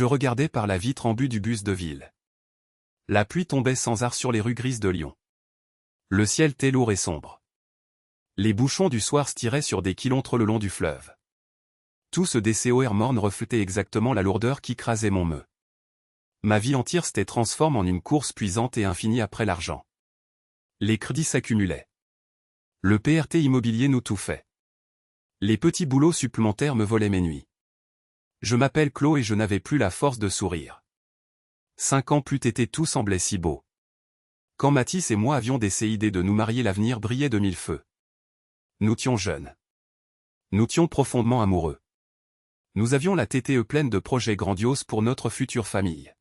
Je regardais par la vitre en but du bus de ville. La pluie tombait sans arrêt sur les rues grises de Lyon. Le ciel était lourd et sombre. Les bouchons du soir se tiraient sur des kilomètres le long du fleuve. Tout ce DCOR morne reflétait exactement la lourdeur qui crasait mon meux. Ma vie entière s'était transformée en une course puisante et infinie après l'argent. Les crédits s'accumulaient. Le PRT immobilier nous touffait. Les petits boulots supplémentaires me volaient mes nuits. Je m'appelle Claude et je n'avais plus la force de sourire. 5 ans plus tôt tout semblait si beau. Quand Mathis et moi avions décidé de nous marier, l'avenir brillait de mille feux. Nous étions jeunes. Nous étions profondément amoureux. Nous avions la tête pleine de projets grandioses pour notre future famille.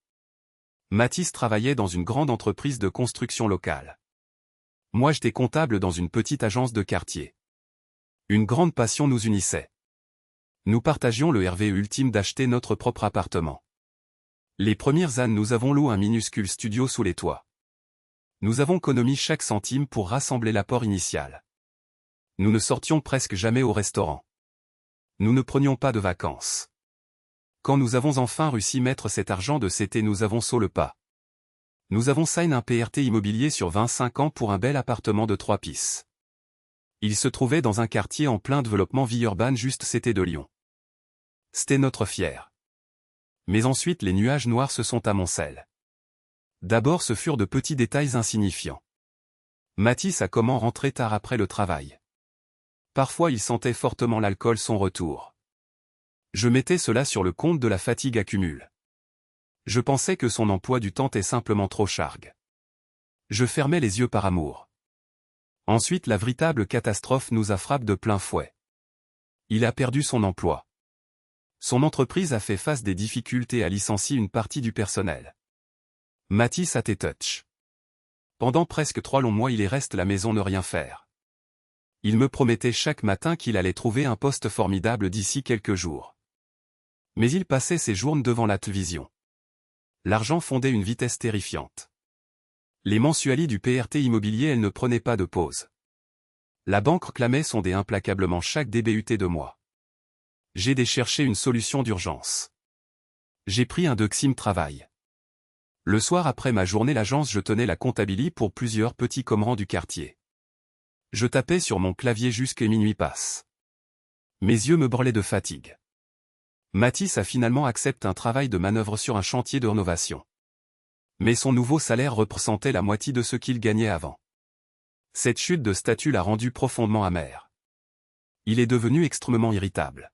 Mathis travaillait dans une grande entreprise de construction locale. Moi j'étais comptable dans une petite agence de quartier. Une grande passion nous unissait. Nous partagions le rêve ultime d'acheter notre propre appartement. Les premières années nous avons loué un minuscule studio sous les toits. Nous avons économisé chaque centime pour rassembler l'apport initial. Nous ne sortions presque jamais au restaurant. Nous ne prenions pas de vacances. Quand nous avons enfin réussi à mettre cet argent de côté, nous avons sauté le pas. Nous avons signé un PRT immobilier sur 25 ans pour un bel appartement de 3 pièces. Il se trouvait dans un quartier en plein développement vie urbaine juste c'était de Lyon. C'était notre fier. Mais ensuite les nuages noirs se sont amoncellés. D'abord ce furent de petits détails insignifiants. Mathis a comment rentré tard après le travail. Parfois il sentait fortement l'alcool son retour. Je mettais cela sur le compte de la fatigue accumule. Je pensais que son emploi du temps était simplement trop charge. Je fermais les yeux par amour. Ensuite la véritable catastrophe nous a frappé de plein fouet. Il a perdu son emploi. Son entreprise a fait face des difficultés à licencier une partie du personnel. Mathis a été touch. Pendant presque 3 longs mois il est resté à la maison ne rien faire. Il me promettait chaque matin qu'il allait trouver un poste formidable d'ici quelques jours. Mais il passait ses journées devant la télévision. L'argent fondait une vitesse terrifiante. Les mensualités du PRT immobilier elles ne prenaient pas de pause. La banque réclamait son dé implacablement chaque DBUT de moi. J'ai dû chercher une solution d'urgence. J'ai pris un Dexim travail. Le soir après ma journée l'agence je tenais la comptabilité pour plusieurs petits commerçants du quartier. Je tapais sur mon clavier jusqu'à minuit passe. Mes yeux me brûlaient de fatigue. Mathis a finalement accepté un travail de manœuvre sur un chantier de rénovation. Mais son nouveau salaire représentait la moitié de ce qu'il gagnait avant. Cette chute de statut l'a rendu profondément amer. Il est devenu extrêmement irritable.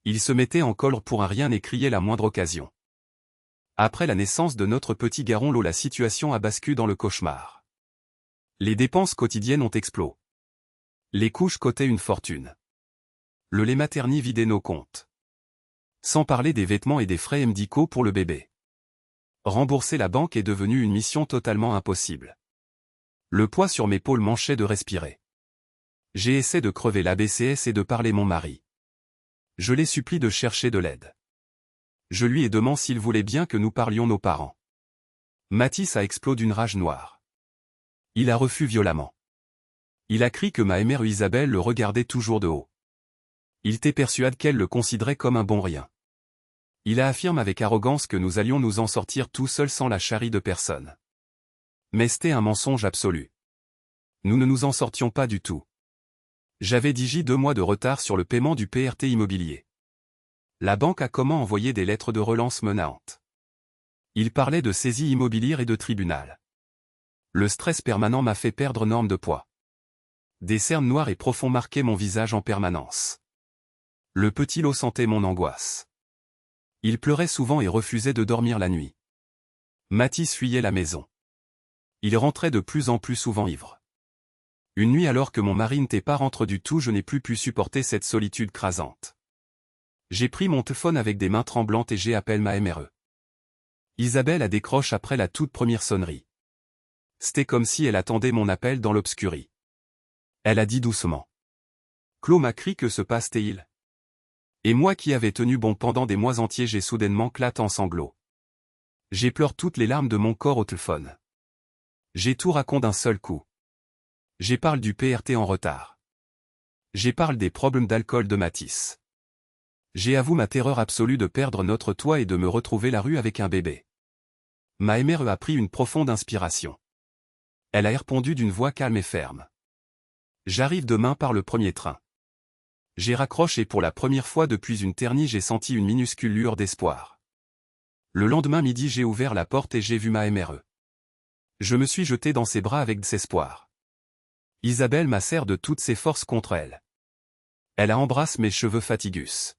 Il se mettait en colère pour un rien et criait la moindre occasion. Après la naissance de notre petit garçon la situation a basculé dans le cauchemar. Les dépenses quotidiennes ont explosé. Les couches coûtaient une fortune. Le lait maternel vidait nos comptes. Sans parler des vêtements et des frais médicaux pour le bébé. Rembourser la banque est devenu une mission totalement impossible. Le poids sur mes épaules m'empêchait de respirer. J'ai essayé de crever l'ABCS et de parler mon mari. Je les supplie de chercher de l'aide. Je lui ai demandé s'il voulait bien que nous parlions nos parents. Mathis a explosé d'une rage noire. Il a refusé violemment. Il a crié que ma mère Isabelle le regardait toujours de haut. Il était persuadé qu'elle le considérait comme un bon rien. Il a affirmé avec arrogance que nous allions nous en sortir tout seuls sans la charité de personne. Mais c'était un mensonge absolu. Nous ne nous en sortions pas du tout. J'avais dit 2 mois de retard sur le paiement du PRT immobilier. La banque a comment envoyé des lettres de relance menaçantes. Il parlait de saisie immobilière et de tribunal. Le stress permanent m'a fait perdre norme de poids. Des cernes noires et profonds marquaient mon visage en permanence. Le petit lot sentait mon angoisse. Il pleurait souvent et refusait de dormir la nuit. Mathis fuyait la maison. Il rentrait de plus en plus souvent ivre. Une nuit alors que mon mari n'était pas rentré du tout, je n'ai plus pu supporter cette solitude crasante. J'ai pris mon téléphone avec des mains tremblantes et j'ai appelé ma MRE. Isabelle a décroché après la toute première sonnerie. C'était comme si elle attendait mon appel dans l'obscurie. Elle a dit doucement. Claude m'a crié que se passe-t-il? Et moi qui avais tenu bon pendant des mois entiers j'ai soudainement éclaté en sanglots. J'ai pleuré toutes les larmes de mon corps au téléphone. J'ai tout raconté d'un seul coup. J'ai parlé du PRT en retard. J'ai parlé des problèmes d'alcool de Mathis. J'avoue ma terreur absolue de perdre notre toit et de me retrouver la rue avec un bébé. Ma mère a pris une profonde inspiration. Elle a répondu d'une voix calme et ferme. J'arrive demain par le premier train. J'ai raccroché et pour la première fois depuis une éternité j'ai senti une minuscule lueur d'espoir. Le lendemain midi j'ai ouvert la porte et j'ai vu ma mère. Je me suis jeté dans ses bras avec désespoir. Isabelle m'a serré de toutes ses forces contre elle. Elle a embrassé mes cheveux fatigus.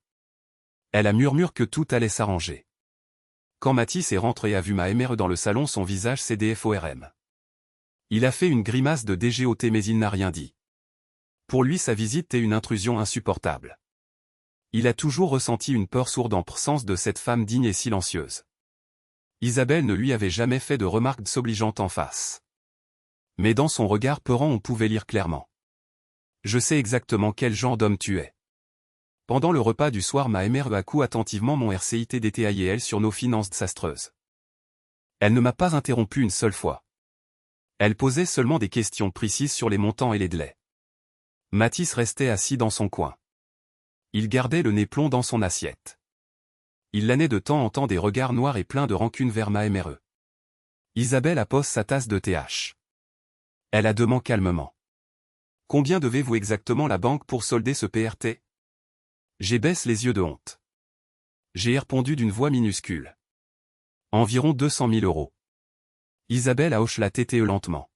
Elle a murmuré que tout allait s'arranger. Quand Mathis est rentré et a vu ma mère dans le salon, son visage s'est déformé. Il a fait une grimace de dégoût mais il n'a rien dit. Pour lui sa visite est une intrusion insupportable. Il a toujours ressenti une peur sourde en présence de cette femme digne et silencieuse. Isabelle ne lui avait jamais fait de remarques désobligeantes en face. Mais dans son regard peurant on pouvait lire clairement. Je sais exactement quel genre d'homme tu es. Pendant le repas du soir ma mère a écouté attentivement mon RCIT détaillé sur nos finances désastreuses. Elle ne m'a pas interrompu une seule fois. Elle posait seulement des questions précises sur les montants et les délais. Mathis restait assis dans son coin. Il gardait le nez plomb dans son assiette. Il lanait de temps en temps des regards noirs et pleins de rancune vers ma mère. Isabelle appose sa tasse de TH. Elle a demandé calmement. Combien devez-vous exactement la banque pour solder ce PRT? J'ai baissé les yeux de honte. J'ai répondu d'une voix minuscule. Environ 200 000 euros. Isabelle a hoché la tête lentement.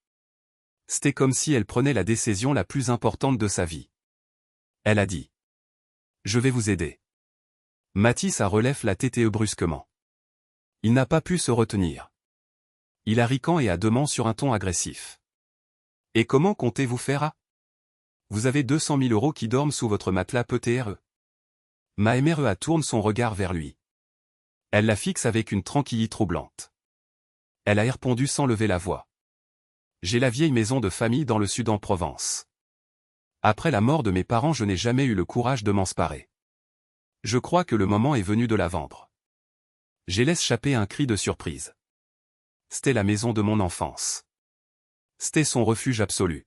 C'était comme si elle prenait la décision la plus importante de sa vie. Elle a dit. Je vais vous aider. Mathis a relève la tête brusquement. Il n'a pas pu se retenir. Il a rican et a demandé sur un ton agressif. Et comment comptez-vous faire? Vous avez 200 000 euros qui dorment sous votre matelas peut-être? Ma mère tourne son regard vers lui. Elle la fixe avec une tranquillité troublante. Elle a répondu sans lever la voix. J'ai la vieille maison de famille dans le sud en Provence. Après la mort de mes parents je n'ai jamais eu le courage de m'en séparer. Je crois que le moment est venu de la vendre. J'ai laissé échapper un cri de surprise. C'était la maison de mon enfance. C'était son refuge absolu.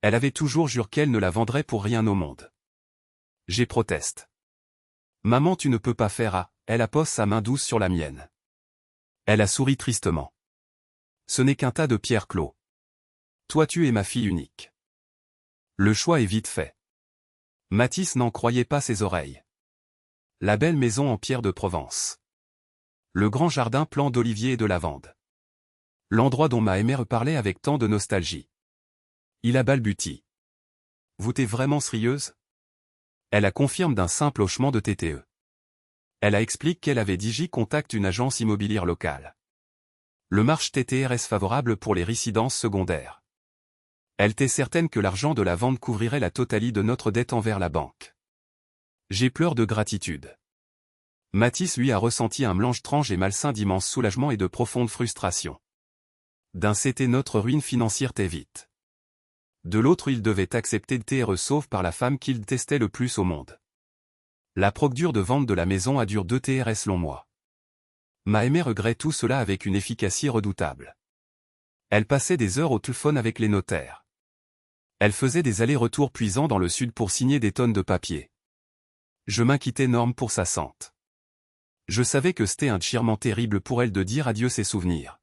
Elle avait toujours juré qu'elle ne la vendrait pour rien au monde. J'ai protesté. Maman tu ne peux pas faire. Elle a posé sa main douce sur la mienne. Elle a souri tristement. Ce n'est qu'un tas de pierres clos. Toi tu es ma fille unique. Le choix est vite fait. Mathis n'en croyait pas ses oreilles. La belle maison en pierre de Provence. Le grand jardin plein d'oliviers et de lavande. L'endroit dont ma mère parlait avec tant de nostalgie. Il a balbuti. Vous t'es vraiment sérieuse? Elle a confirmé d'un simple hochement de TTE. Elle a expliqué qu'elle avait dit contacte une agence immobilière locale. Le marché TTR est favorable pour les résidences secondaires. Elle était certaine que l'argent de la vente couvrirait la totalité de notre dette envers la banque. J'ai pleuré de gratitude. Mathis lui a ressenti un mélange étrange et malsain d'immense soulagement et de profonde frustration. D'un c'était notre ruine financière très vite. De l'autre il devait accepter de TRE sauf par la femme qu'il détestait le plus au monde. La procédure de vente de la maison a duré 2 TRS longs mois. Ma mère regrette tout cela avec une efficacité redoutable. Elle passait des heures au téléphone avec les notaires. Elle faisait des allers-retours puisants dans le sud pour signer des tonnes de papier. Je m'inquiétais énorme pour sa santé. Je savais que c'était un déchirement terrible pour elle de dire adieu ses souvenirs.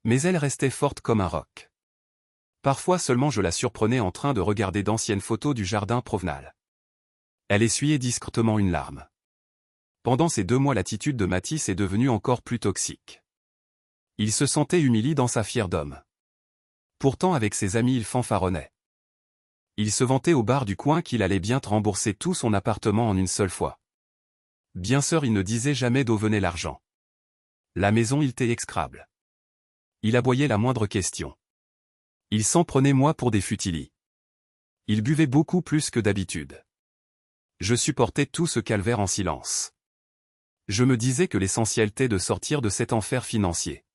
Mais elle restait forte comme un roc. Parfois seulement je la surprenais en train de regarder d'anciennes photos du jardin provenal. Elle essuyait discrètement une larme. Pendant ces 2 mois l'attitude de Mathis est devenue encore plus toxique. Il se sentait humilié dans sa fière d'homme. Pourtant avec ses amis il fanfaronnait. Il se vantait au bar du coin qu'il allait bien rembourser tout son appartement en une seule fois. Bien sûr il ne disait jamais d'où venait l'argent. La maison il était exécrable. Il aboyait la moindre question. Il s'en prenait moi pour des futilis. Il buvait beaucoup plus que d'habitude. Je supportais tout ce calvaire en silence. Je me disais que l'essentiel était de sortir de cet enfer financier.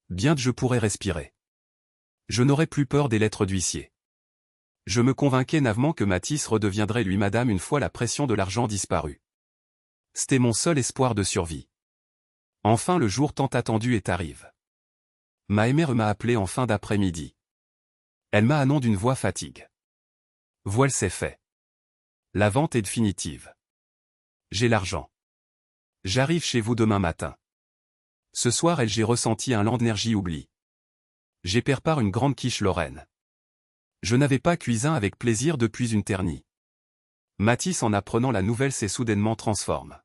Bien que je pourrais respirer. Je n'aurais plus peur des lettres d'huissier. Je me convainquais naïvement que Mathis redeviendrait lui madame une fois la pression de l'argent disparue. C'était mon seul espoir de survie. Enfin le jour tant attendu est arrivé. Ma mère m'a appelé en fin d'après-midi. Elle m'a annoncé d'une voix fatigue. Voilà c'est fait. La vente est définitive. J'ai l'argent. J'arrive chez vous demain matin. Ce soir j'ai ressenti un l'énergie oubli. J'ai prépare une grande quiche lorraine. Je n'avais pas cuisin avec plaisir depuis une ternie. Mathis en apprenant la nouvelle s'est soudainement transforme.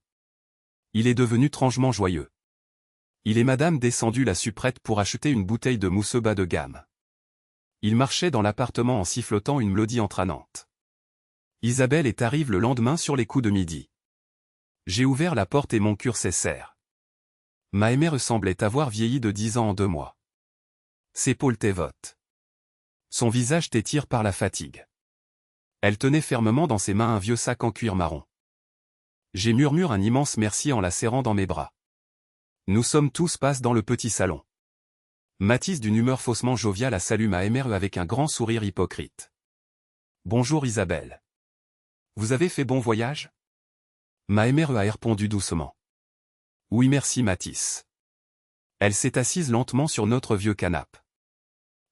Il est devenu étrangement joyeux. Il et madame descendu la supprette pour acheter une bouteille de mousseux bas de gamme. Il marchait dans l'appartement en sifflotant une mélodie entraînante. Isabelle est arrive le lendemain sur les coups de midi. J'ai ouvert la porte et mon cœur s'est serré. Ma mère semblait avoir vieilli de 10 ans en 2 mois. Ses épaules t'évotent. Son visage t'étire par la fatigue. Elle tenait fermement dans ses mains un vieux sac en cuir marron. J'ai murmuré un immense merci en la serrant dans mes bras. Nous sommes tous passe dans le petit salon. Mathis d'une humeur faussement joviale a salué ma mère avec un grand sourire hypocrite. Bonjour Isabelle. Vous avez fait bon voyage? Ma mère a répondu doucement. Oui merci Mathis. Elle s'est assise lentement sur notre vieux canapé.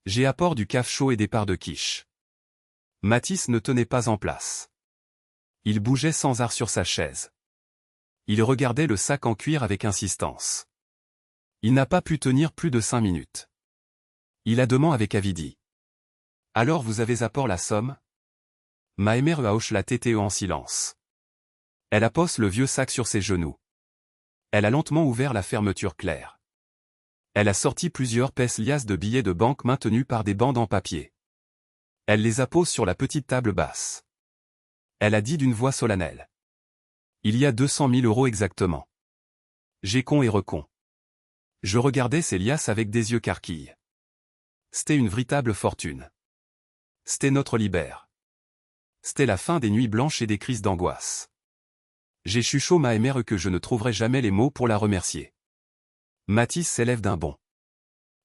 J'ai apport du café chaud et des parts de quiche. Mathis ne tenait pas en place. Il bougeait sans art sur sa chaise. Il regardait le sac en cuir avec insistance. Il n'a pas pu tenir plus de 5 minutes. Il a demandé avec avidité. Alors vous avez apport la somme? Ma mère a hoché la tête en silence. Elle appose le vieux sac sur ses genoux. Elle a lentement ouvert la fermeture claire. Elle a sorti plusieurs liasses de billets de banque maintenus par des bandes en papier. Elle les appose sur la petite table basse. Elle a dit d'une voix solennelle. Il y a 200 000 € exactement. J'ai con et recon. Je regardais ces liasses avec des yeux carquilles. C'était une véritable fortune. C'était notre libère. C'était la fin des nuits blanches et des crises d'angoisse. J'ai chuchoté ma mère que je ne trouverai jamais les mots pour la remercier. Mathis s'élève d'un bond.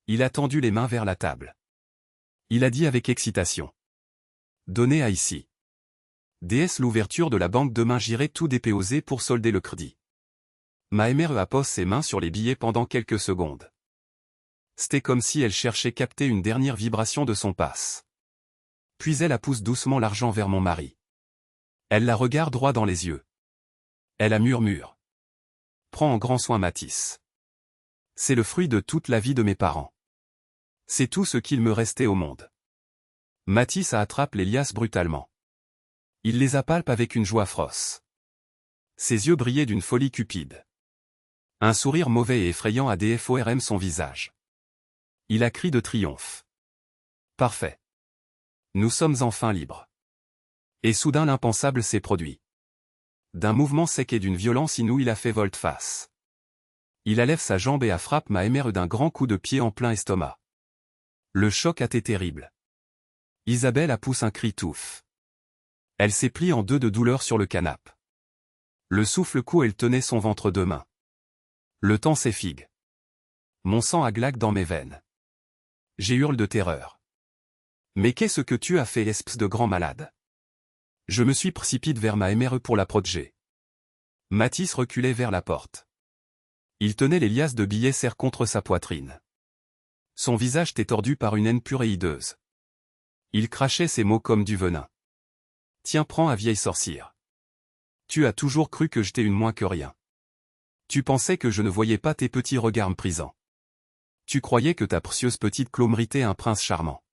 Il a tendu les mains vers la table. Il a dit avec excitation. Donnez à ici. DS l'ouverture de la banque demain j'irai tout déposer pour solder le crédit. Ma mère a posé ses mains sur les billets pendant quelques secondes. C'était comme si elle cherchait capter une dernière vibration de son passe. Puis elle a poussé doucement l'argent vers mon mari. Elle la regarde droit dans les yeux. Elle a murmuré. Prends en grand soin Mathis. C'est le fruit de toute la vie de mes parents. C'est tout ce qu'il me restait au monde. Mathis attrape les liasses brutalement. Il les appalpe avec une joie féroce. Ses yeux brillaient d'une folie cupide. Un sourire mauvais et effrayant a déformé son visage. Il a crié de triomphe. Parfait. Nous sommes enfin libres. Et soudain l'impensable s'est produit. D'un mouvement sec et d'une violence inouïe il a fait volte-face. Il lève sa jambe et a frappé ma mère d'un grand coup de pied en plein estomac. Le choc a été terrible. Isabelle a poussé un cri touffe. Elle s'est pliée en deux de douleur sur le canapé. Le souffle court elle tenait son ventre de main. Le temps s'effigue. Mon sang a glaque dans mes veines. J'ai hurlé de terreur. Mais qu'est-ce que tu as fait espèce de grand malade? Je me suis précipité vers ma mère pour la protéger. Mathis reculait vers la porte. Il tenait les liasses de billets serrées contre sa poitrine. Son visage était tordu par une haine pure et hideuse. Il crachait ses mots comme du venin. Tiens, prends à vieille sorcière. Tu as toujours cru que j'étais une moins que rien. Tu pensais que je ne voyais pas tes petits regards méprisants. Tu croyais que ta précieuse petite Clo méritait un prince charmant.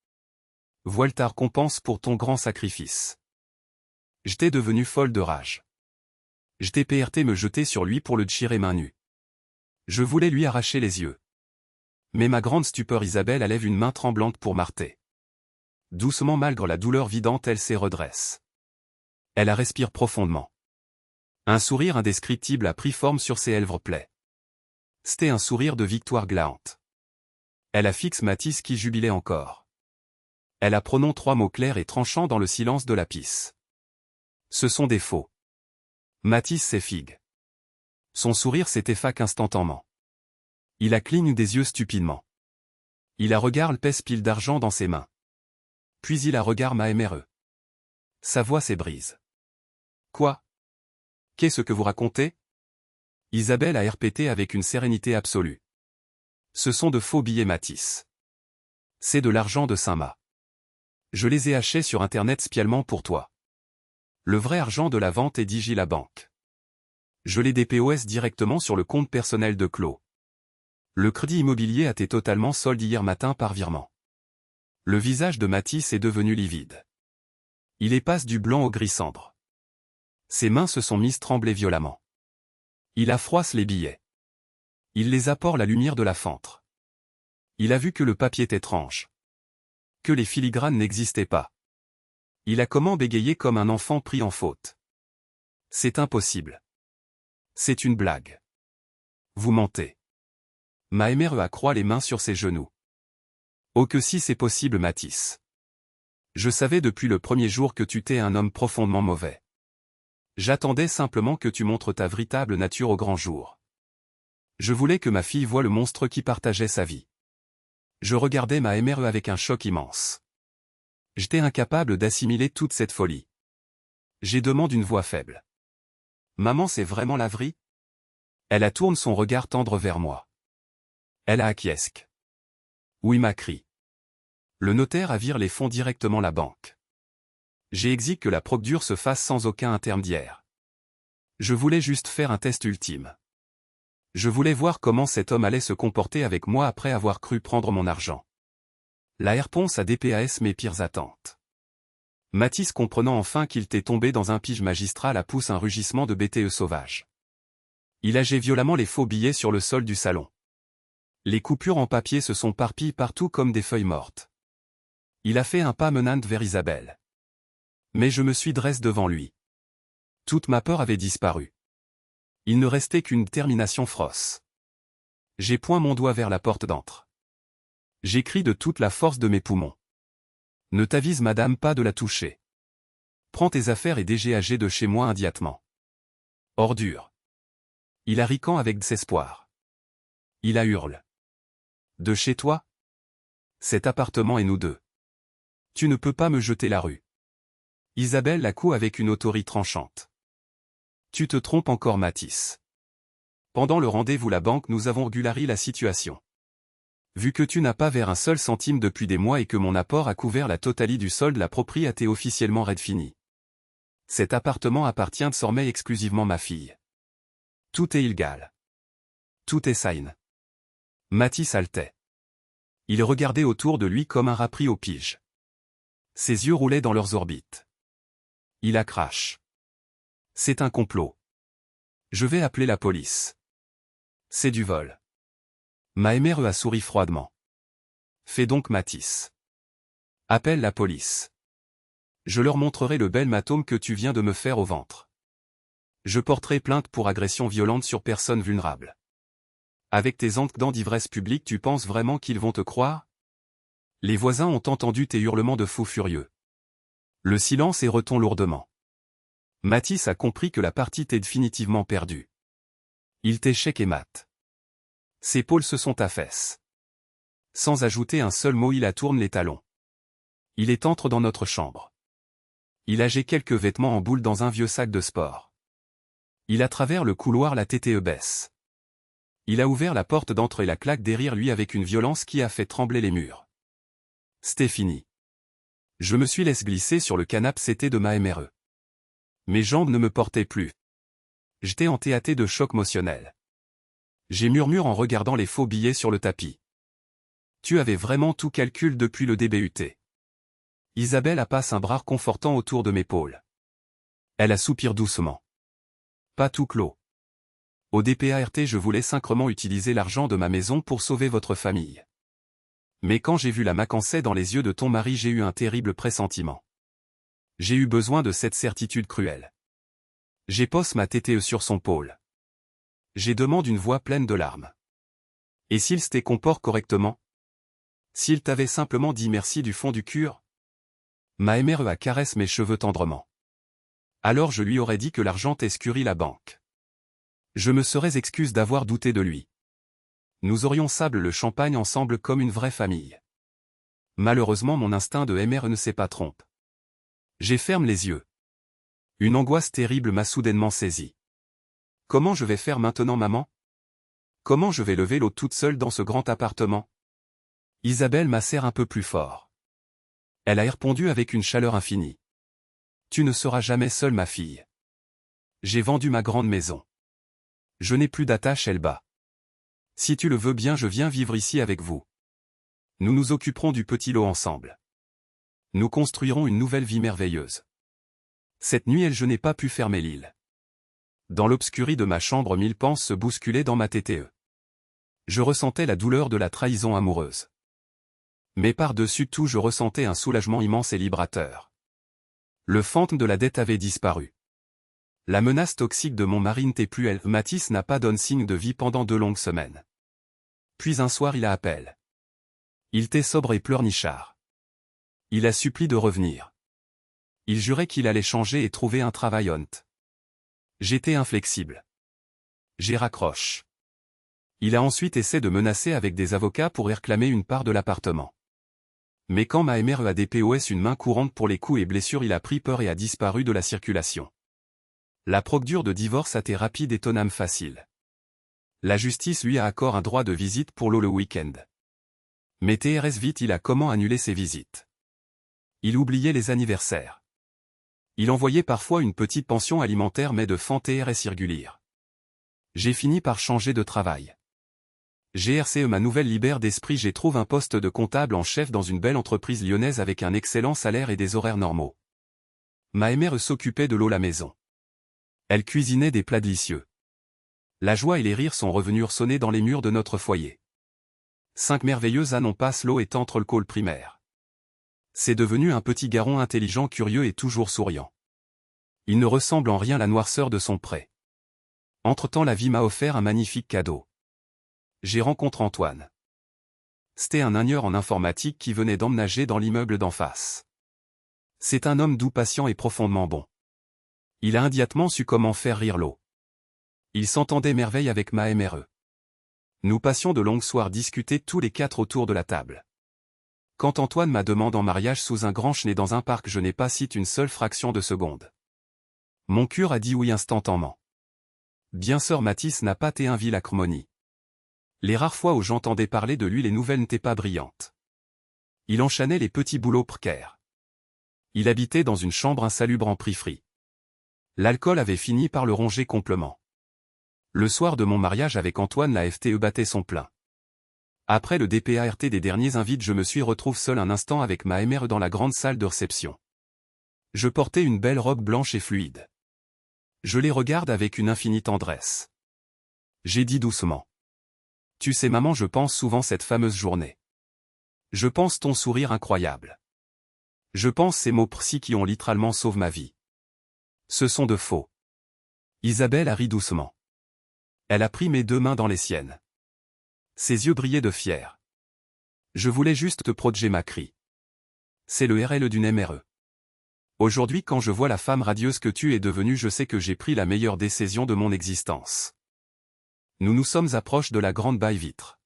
Voilà ta récompense pour ton grand sacrifice. J'étais devenue folle de rage. J'étais prêt me jeter sur lui pour le tirer main nue. Je voulais lui arracher les yeux. Mais ma grande stupeur Isabelle lève une main tremblante pour m'arrêter. Doucement malgré la douleur vidante elle se redresse. Elle respire profondément. Un sourire indescriptible a pris forme sur ses lèvres plaies. C'était un sourire de victoire glaante. Elle a fixé Mathis qui jubilait encore. Elle a prononcé 3 mots clairs et tranchants dans le silence de la pisse. Ce sont des faux. Mathis s'effigue. Son sourire s'est efface instantanément. Il a cligné des yeux stupidement. Il a regardé pèse pile d'argent dans ses mains. Puis il a regardé ma MRE. Sa voix s'ébrise. Quoi? Qu'est-ce que vous racontez? Isabelle a répété avec une sérénité absolue. Ce sont de faux billets Mathis. C'est de l'argent de Saint-Ma. Je les ai achetés sur internet spécialement pour toi. Le vrai argent de la vente est d'Igi la banque. Je l'ai DPOS directement sur le compte personnel de Claude. Le crédit immobilier a été totalement soldé hier matin par virement. Le visage de Mathis est devenu livide. Il est passe du blanc au gris cendre. Ses mains se sont mises trembler violemment. Il affroisse les billets. Il les apporte la lumière de la fentre. Il a vu que le papier est étrange. Que les filigranes n'existaient pas. Il a comment bégayé comme un enfant pris en faute. C'est impossible. C'est une blague. Vous mentez. Ma mère accroît les mains sur ses genoux. Oh que si c'est possible Mathis. Je savais depuis le premier jour que tu étais un homme profondément mauvais. J'attendais simplement que tu montres ta véritable nature au grand jour. Je voulais que ma fille voie le monstre qui partageait sa vie. Je regardais ma mère avec un choc immense. J'étais incapable d'assimiler toute cette folie. J'ai demandé d'une voix faible. Maman, c'est vraiment la vraie? Elle a tourné son regard tendre vers moi. Elle a acquiesqué. Oui, m'a crié. Le notaire a viré les fonds directement la banque. J'ai exigé que la procédure se fasse sans aucun intermédiaire. Je voulais juste faire un test ultime. Je voulais voir comment cet homme allait se comporter avec moi après avoir cru prendre mon argent. La réponse a DPAS mes pires attentes. Mathis, comprenant enfin qu'il était tombé dans un piège magistral, a poussé un rugissement de BTE sauvage. Il agitait violemment les faux billets sur le sol du salon. Les coupures en papier se sont parpillées partout comme des feuilles mortes. Il a fait un pas menant vers Isabelle. Mais je me suis dressé devant lui. Toute ma peur avait disparu. Il ne restait qu'une détermination féroce. J'ai pointé mon doigt vers la porte d'entrée. J'ai crié de toute la force de mes poumons. Ne t'avise madame pas de la toucher. Prends tes affaires et dégage de chez moi immédiatement. Ordure. Il a rican avec désespoir. Il a hurlé. De chez toi? Cet appartement est nous deux. Tu ne peux pas me jeter la rue. Isabelle la coud avec une autorité tranchante. Tu te trompes encore Mathis. Pendant le rendez-vous la banque nous avons régularisé la situation. Vu que tu n'as pas vers un seul centime depuis des mois et que mon apport a couvert la totalité du solde, la propriété officiellement redéfinie. Cet appartement appartient désormais exclusivement à ma fille. Tout est illégal. Tout est sain. Mathis haletait. Il regardait autour de lui comme un rat pris au pige. Ses yeux roulaient dans leurs orbites. Il a craché. C'est un complot. Je vais appeler la police. C'est du vol. Ma mère a souri froidement. Fais donc Mathis. Appelle la police. Je leur montrerai le bel hématome que tu viens de me faire au ventre. Je porterai plainte pour agression violente sur personne vulnérable. Avec tes antécédents d'ivresse publique, tu penses vraiment qu'ils vont te croire? Les voisins ont entendu tes hurlements de fou furieux. Le silence est retombe lourdement. Mathis a compris que la partie était définitivement perdue. Il t'échec et mat. Ses épaules se sont affaissées. Sans ajouter un seul mot, il a tourné les talons. Il entre dans notre chambre. Il a jeté quelques vêtements en boule dans un vieux sac de sport. Il a travers le couloir la TTE baisse. Il a ouvert la porte d'entrée et la claque derrière lui avec une violence qui a fait trembler les murs. C'était fini. Je me suis laissé glisser sur le canapé CT de ma MRE. Mes jambes ne me portaient plus. J'étais entéaté de choc émotionnel. J'ai murmuré en regardant les faux billets sur le tapis. Tu avais vraiment tout calculé depuis le DBUT. Isabelle a passé un bras confortant autour de mes épaules. Elle a soupiré doucement. Pas tout clos. Au DPART, je voulais simplement utiliser l'argent de ma maison pour sauver votre famille. Mais quand j'ai vu la macancée dans les yeux de ton mari, j'ai eu un terrible pressentiment. J'ai eu besoin de cette certitude cruelle. J'ai posé ma TTE sur son pôle. J'ai demandé d'une voix pleine de larmes. Et s'il s'était comporté correctement? S'il t'avait simplement dit merci du fond du cœur? Ma mère a caressé mes cheveux tendrement. Alors je lui aurais dit que l'argent escurit la banque. Je me serais excuse d'avoir douté de lui. Nous aurions sable le champagne ensemble comme une vraie famille. Malheureusement mon instinct de MR ne s'est pas trompé. J'ai fermé les yeux. Une angoisse terrible m'a soudainement saisi. Comment je vais faire maintenant maman? Comment je vais lever l'eau toute seule dans ce grand appartement? Isabelle m'a serré un peu plus fort. Elle a répondu avec une chaleur infinie. Tu ne seras jamais seule ma fille. J'ai vendu ma grande maison. Je n'ai plus d'attache Elba. Si tu le veux bien, je viens vivre ici avec vous. Nous nous occuperons du petit lot ensemble. Nous construirons une nouvelle vie merveilleuse. Cette nuit je n'ai pas pu fermer l'île. Dans l'obscurie de ma chambre, 1000 pensées se bousculaient dans ma TTE. Je ressentais la douleur de la trahison amoureuse. Mais par-dessus tout je ressentais un soulagement immense et libérateur. Le fantôme de la dette avait disparu. La menace toxique de mon mari n'était plus elle. Mathis n'a pas donné signe de vie pendant 2 longues semaines. Puis un soir il a appelé. Il était sobre et pleurnichard. Il a supplié de revenir. Il jurait qu'il allait changer et trouver un travail honnête. J'étais inflexible. J'ai raccroché. Il a ensuite essayé de menacer avec des avocats pour réclamer une part de l'appartement. Mais quand ma mère a DPOS une main courante pour les coups et blessures, il a pris peur et a disparu de la circulation. La procédure de divorce a été rapide et étonnamment facile. La justice lui a accordé un droit de visite pour le week-end. Mais TRS vite il a comment annuler ses visites. Il oubliait les anniversaires. Il envoyait parfois une petite pension alimentaire mais de fin TRS irrégulière. J'ai fini par changer de travail. GRCE ma nouvelle libère d'esprit, j'ai trouvé un poste de comptable en chef dans une belle entreprise lyonnaise avec un excellent salaire et des horaires normaux. Ma mère s'occupait de l'eau la maison. Elle cuisinait des plats délicieux. La joie et les rires sont revenus sonner dans les murs de notre foyer. 5 merveilleuses années passent, l'eau est entre le col primaire. C'est devenu un petit garçon intelligent, curieux et toujours souriant. Il ne ressemble en rien à la noirceur de son pré. Entre-temps la vie m'a offert un magnifique cadeau. J'ai rencontré Antoine. C'était un ingénieur en informatique qui venait d'emménager dans l'immeuble d'en face. C'est un homme doux, patient et profondément bon. Il a immédiatement su comment faire rire l'eau. Il s'entendait merveille avec ma MRE. Nous passions de longues soirées discuter tous les 4 autour de la table. Quand Antoine m'a demandé en mariage sous un grand chêne dans un parc, je n'ai pas cité une seule fraction de seconde. Mon cœur a dit oui instantanément. Bien sûr Mathis n'a pas été un vil acromonie. Les rares fois où j'entendais parler de lui, les nouvelles n'étaient pas brillantes. Il enchaînait les petits boulots précaires. Il habitait dans une chambre insalubre en périphérie. L'alcool avait fini par le ronger complètement. Le soir de mon mariage avec Antoine, la FTE battait son plein. Après le DPART des derniers invités, je me suis retrouvé seul un instant avec ma MRE dans la grande salle de réception. Je portais une belle robe blanche et fluide. Je les regarde avec une infinie tendresse. J'ai dit doucement. Tu sais maman, je pense souvent cette fameuse journée. Je pense ton sourire incroyable. Je pense ces mots précis qui ont littéralement sauvé ma vie. Ce sont de faux. Isabelle a ri doucement. Elle a pris mes 2 mains dans les siennes. Ses yeux brillaient de fier. Je voulais juste te protéger, ma crie. C'est le RL d'une MRE. Aujourd'hui, quand je vois la femme radieuse que tu es devenue, je sais que j'ai pris la meilleure décision de mon existence. Nous nous sommes approchés de la grande baie vitre.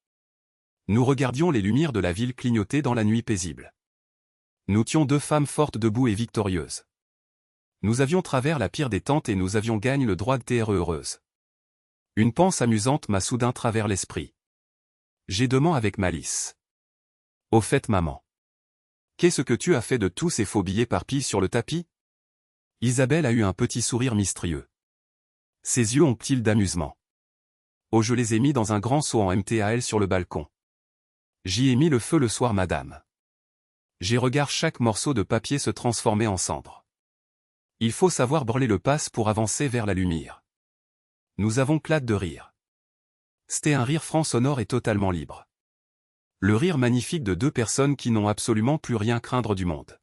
Nous regardions les lumières de la ville clignoter dans la nuit paisible. Nous étions 2 femmes fortes, debout et victorieuses. Nous avions traversé la pire des tentes et nous avions gagné le droit de TRE heureuse. Une pensée amusante m'a soudain traversé l'esprit. J'ai demandé avec malice. Au fait maman. Qu'est-ce que tu as fait de tous ces faux billets éparpillés sur le tapis? Isabelle a eu un petit sourire mystérieux. Ses yeux ont-ils d'amusement. Oh, je les ai mis dans un grand seau en MTAL sur le balcon. J'y ai mis le feu le soir madame. J'ai regardé chaque morceau de papier se transformer en cendres. Il faut savoir brûler le passe pour avancer vers la lumière. Nous avons éclaté de rire. C'était un rire franc, sonore et totalement libre. Le rire magnifique de 2 personnes qui n'ont absolument plus rien craindre du monde.